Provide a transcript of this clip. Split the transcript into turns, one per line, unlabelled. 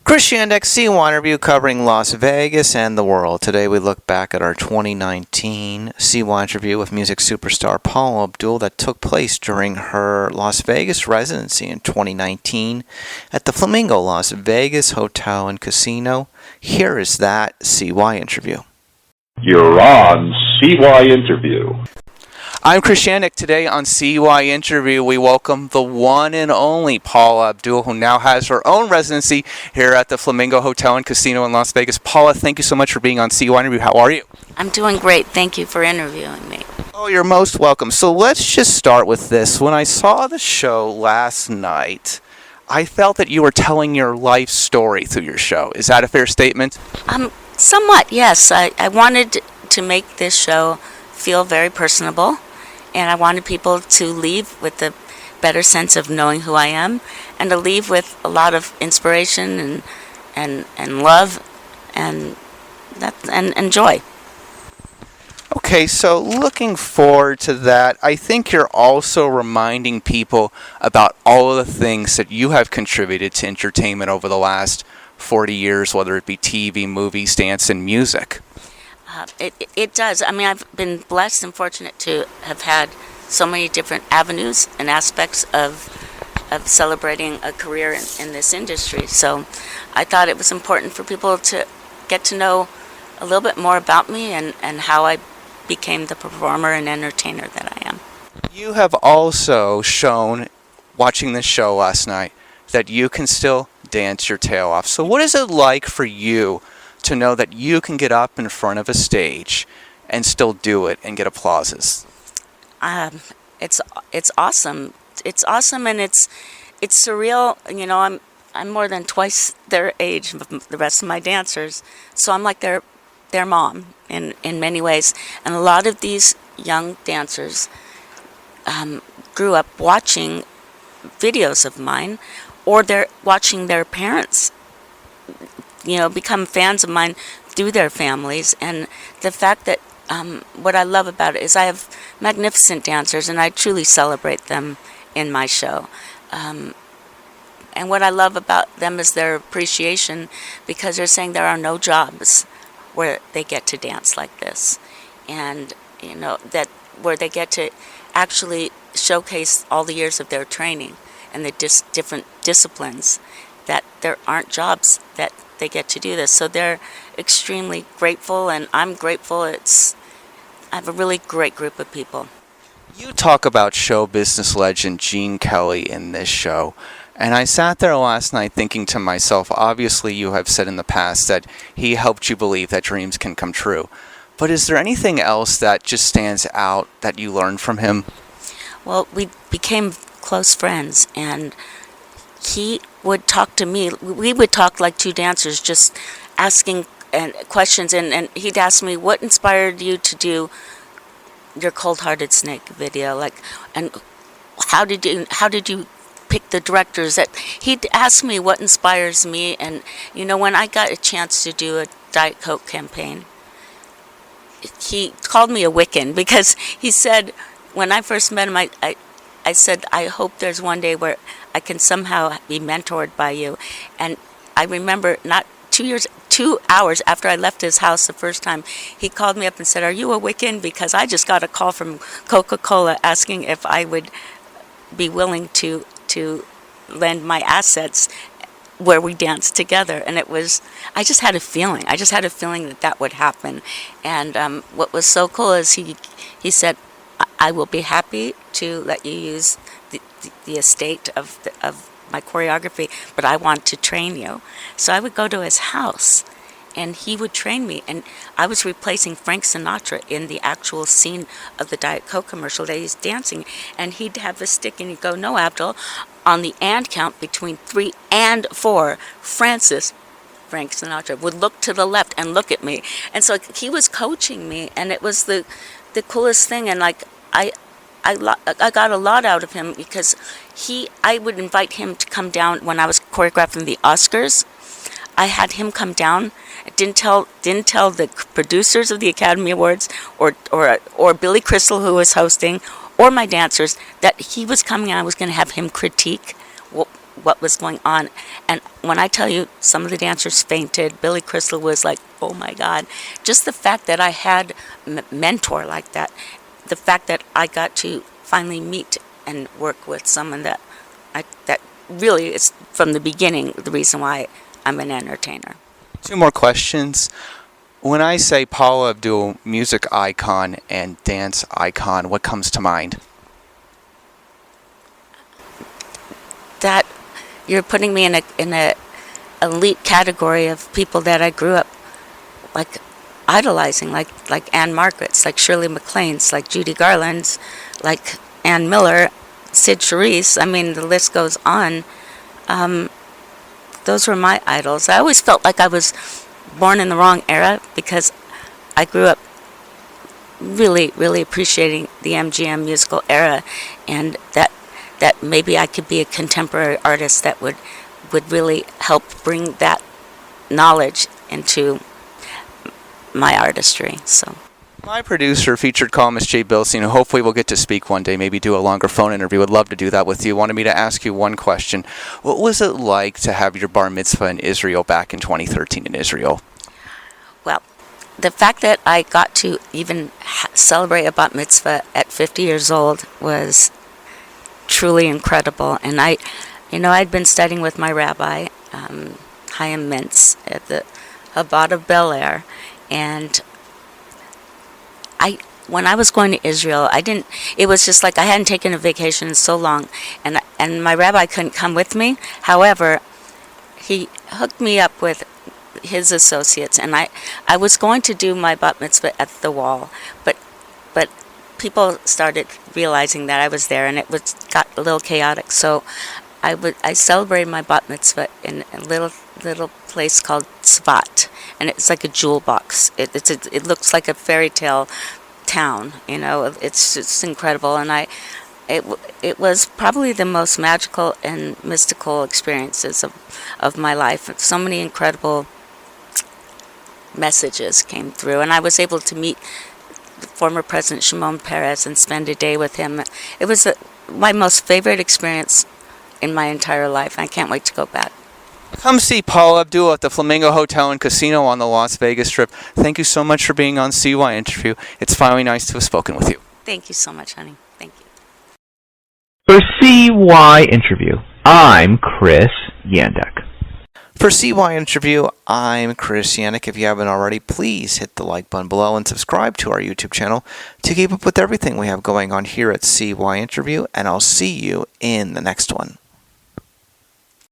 CYInterview, CYInterview covering Las Vegas and the world. Today we look back at our 2019 CYInterview with music superstar Paula Abdul that took place during her Las Vegas residency in 2019 at the Flamingo Las Vegas Hotel and Casino. Here is that CYInterview.
You're on CYInterview.
I'm CYInterview. Today on CYInterview, we welcome the one and only Paula Abdul, who now has her own residency here at the Flamingo Hotel and Casino in Las Vegas. Paula, thank you so much for being on CYInterview. How are you?
I'm doing great. Thank you for interviewing me.
Oh, you're most welcome. So let's just start with this. When I saw the show last night, I felt that you were telling your life story through your show. Is that a fair statement?
Somewhat, yes. I wanted to make this show feel very personable. And I wanted people to leave with a better sense of knowing who I am, and to leave with a lot of inspiration and love and joy.
Okay, so looking forward to that, I think you're also reminding people about all of the things that you have contributed to entertainment over the last 40 years, whether it be TV, movies, dance, and music.
It does. I mean, I've been blessed and fortunate to have had so many different avenues and aspects of celebrating a career in this industry. So I thought it was important for people to get to know a little bit more about me and how I became the performer and entertainer that I am.
You have also shown, watching this show last night, that you can still dance your tail off. So what is it like for you to know that you can get up in front of a stage and still do it and get applauses?
It's awesome. It's awesome, and it's surreal. You know, I'm more than twice their age, the rest of my dancers, so I'm like their mom in many ways. And a lot of these young dancers grew up watching videos of mine, or they're watching their parents become fans of mine through their families. And the fact that what I love about it is I have magnificent dancers, and I truly celebrate them in my show. And what I love about them is their appreciation, because they're saying there are no jobs where they get to dance like this, and that where they get to actually showcase all the years of their training and the different disciplines, that there aren't jobs that they get to do this. So they're extremely grateful, and I'm grateful. I have a really great group of people.
You talk about show business legend Gene Kelly in this show, and I sat there last night thinking to myself, obviously you have said in the past that he helped you believe that dreams can come true, but is there anything else that just stands out that you learned from him? Well,
we became close friends, and he would talk to me. We would talk like two dancers, just asking questions, and he'd ask me, what inspired you to do your Cold-Hearted Snake video? And how did you pick the directors? That he'd ask me what inspires me. And when I got a chance to do a Diet Coke campaign, he called me a Wiccan, because he said, when I first met him, I said, I hope there's one day where I can somehow be mentored by you. And I remember not 2 hours after I left his house the first time, he called me up and said, are you a Wiccan? Because I just got a call from Coca-Cola asking if I would be willing to lend my assets where we danced together. And I just had a feeling. I just had a feeling that would happen. And what was so cool is he said, I will be happy to let you use the estate of my choreography, but I want to train you. So I would go to his house, and he would train me. And I was replacing Frank Sinatra in the actual scene of the Diet Coke commercial that he's dancing. And he'd have a stick, and he'd go, no, Abdul, on the and count between 3 and 4, Frank Sinatra, would look to the left and look at me. And so he was coaching me, and it was the coolest thing. And I got a lot out of him, because I would invite him to come down when I was choreographing the Oscars. I had him come down. I didn't tell the producers of the Academy Awards or Billy Crystal, who was hosting, or my dancers, that he was coming and I was going to have him critique what was going on. And when I tell you, some of the dancers fainted. Billy Crystal was like, oh my God. Just the fact that I had a mentor like that, the fact that I got to finally meet and work with someone that really is from the beginning the reason why I'm an entertainer.
2 more questions. When I say Paula Abdul, music icon and dance icon, what comes to mind?
That you're putting me in a elite category of people that I grew up like idolizing, like Anne Margaret's, like Shirley MacLaine's, like Judy Garland's, like Ann Miller, Sid Charisse. I mean, the list goes on. Those were my idols. I always felt like I was born in the wrong era because I grew up really, really appreciating the MGM musical era, and that maybe I could be a contemporary artist that would really help bring that knowledge into my artistry. So.
My producer, featured columnist Jay Bilstein, who hopefully we'll get to speak one day, maybe do a longer phone interview. Would love to do that with you. Wanted me to ask you one question. What was it like to have your bar mitzvah in Israel back in 2013 in Israel?
Well, the fact that I got to even celebrate a bat mitzvah at 50 years old was truly incredible. And I'd been studying with my rabbi, Chaim Mintz, at the Chabad of Bel Air, and when I was going to Israel, it was just like I hadn't taken a vacation in so long, and my rabbi couldn't come with me. However, he hooked me up with his associates, and I was going to do my bat mitzvah at the wall, but people started realizing that I was there, and got a little chaotic. So I celebrated my bat mitzvah in a little place called Tzvat, and it's like a jewel box. It looks like a fairy tale town, it's incredible, and it was probably the most magical and mystical experiences of my life. So many incredible messages came through, and I was able to meet the former President Shimon Peres and spend a day with him. It was my most favorite experience in my entire life. I can't wait to go back.
Come see Paula Abdul at the Flamingo Hotel and Casino on the Las Vegas Strip. Thank you so much for being on CYInterview. It's finally nice to have spoken with you.
Thank you so much, honey. Thank you.
For CYInterview, I'm Chris Yandeck.
For CYInterview, I'm Chris Yannick. If you haven't already, please hit the like button below and subscribe to our YouTube channel to keep up with everything we have going on here at CYInterview, and I'll see you in the next one.